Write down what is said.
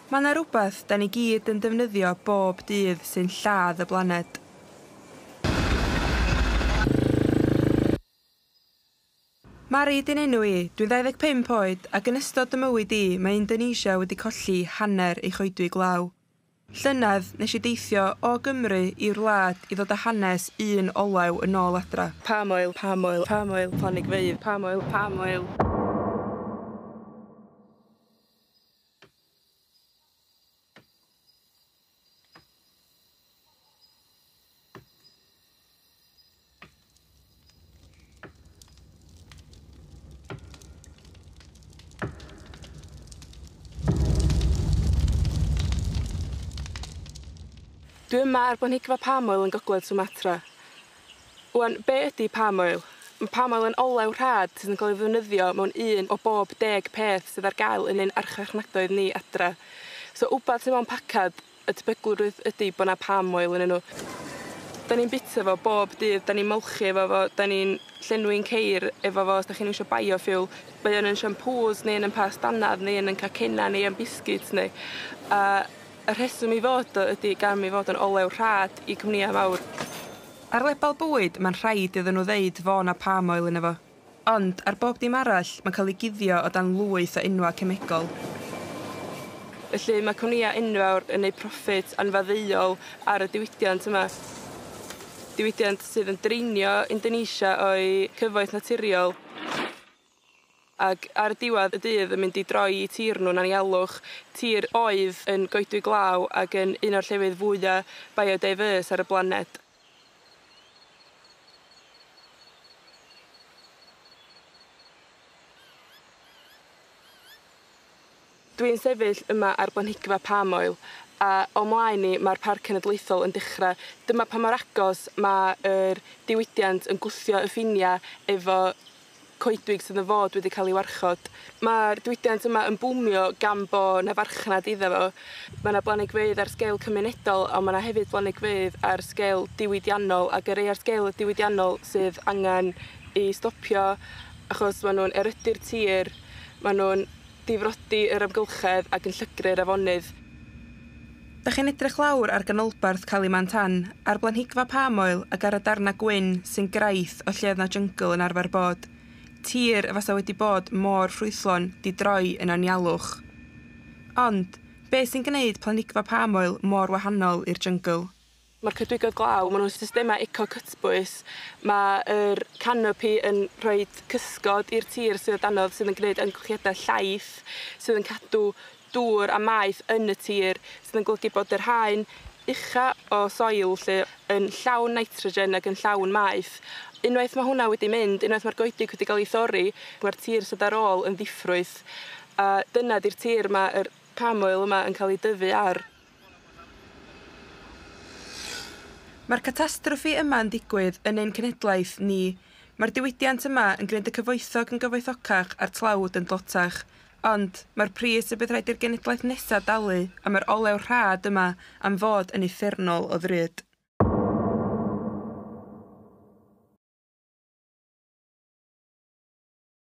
Mae yna rhywbeth da ni gyd yn defnyddio bob dydd sy'n lladd y blaned. Mari di'n enw I, dwi'n 25 oed ac yn ystod y mywyd I mae Indonesia wedi colli hanner ei choedwi glaw. Llynedd nes I deithio o Gymru i'r wlad I ddod â hanes un olew yn ôl adra. Palm oil, palm oil, palm oil, planigfeydd, palm oil, palm oil. Dwi yma ar blanhigfa palm oil yn Gogledd Sumatra. Wan, be ydy palm oil? Mae palm oil yn olew rhad sydd yn cael ei ddefnyddio mewn un o bob 10 peth sydd ar gael yn ein archfarchnadoedd ni adra. So wbath sydd mewn pacad y tebyglrwydd ydy bod yna palm oil yn enw. Da ni'n bita fo bob dydd, da ni'n molchi efo fo, da ni'n llenwi'n ceir efo fo os da chi'n iwsio biofuel. Mae o'n shampoos ni, yn pastannad ni, yn cacena ni, yn biscuits ni. Y rheswm I fod ydy gan mi fod yn olew rhad I cwmnïau mawr. Ar lebal bwyd, mae'n rhaid iddyn nhw ddeud fo na palm oil yn efo. Ond, ar bob dim arall, mae'n cael ei guddio o dan lwyth o enwau cemegol. Felly mae cwmnïau enfawr yn gwneud proffit anfaddeuol ar y diwydiant yma. Diwydiant sydd yn dreinio Indonesia o'i cyfoeth naturiol. Ac ar y diwedd y dydd yn mynd I droi I tir nhw'n anialwch, tir oedd yn goedwi glaw ac yn un o'r llefydd fwyaf biodiverse ar y blaned. Dwi'n sefyll yma ar blanhigfa palm oil a o mlaen I mae'r Parc Cenedlaethol yn dechrau. Dyma pa mor agos mae'r diwydiant yn gwthio y ffiniau efo coedwig sydd yn fod wedi cael ei warchod. Mae'r diwydiant yma yn bwmio gan bo' na farchnad iddo fo. Mae yna blanigfeydd ar sgêl cymunedol, ond mae yna hefyd blanigfeydd ar sgêl diwydiannol, ac y rei ar sgêl y diwydiannol sydd angen I stopio achos maen nhw'n erydu'r tir, maen nhw'n difrodi yr amgylchedd ac yn llygru'r afonydd. Da chi'n edrych lawr ar ganolbarth Kalimantan, ar blanhigfa palm oil ac ar y darna gwyn sy'n graith o lle oedd na jungle yn arfer bod. Tir efallai wedi bod mor ffrwythlon di droi yn anialwch. Ond, be sy'n gwneud planhigfa palm oil mor wahanol i'r jungle? Mae'r coedwigoedd glaw, maen nhw'n systema eco-cytbwys. Mae'r canopy yn rhoi cysgod i'r tir sydd o danodd sydd yn gwneud ymgylchiadau llaith, sydd yn cadw dŵr a maeth yn y tir, sydd yn golygu bod yr haen ucha o soil lle yn llawn nitrogen ac yn llawn maeth. Unwaith mae hwnna wedi mynd, unwaith mae'r goedwig wedi cael ei thorri, mae'r tir sydd ar ôl yn ddiffrwyth. Dyna di'r tir mae'r palm oil yma yn cael ei dyfu ar. Mae'r catastrophe yma yn digwydd yn ein cenhedlaeth ni. Mae'r diwydiant yma yn gwneud y cyfoethog yn gyfoethocach a'r tlawd yn dlotach. Ond mae'r pris y bydd rhaid i'r genedlaeth nesaf dalu am yr olew rhad yma am fod yn uffernol o ddrud.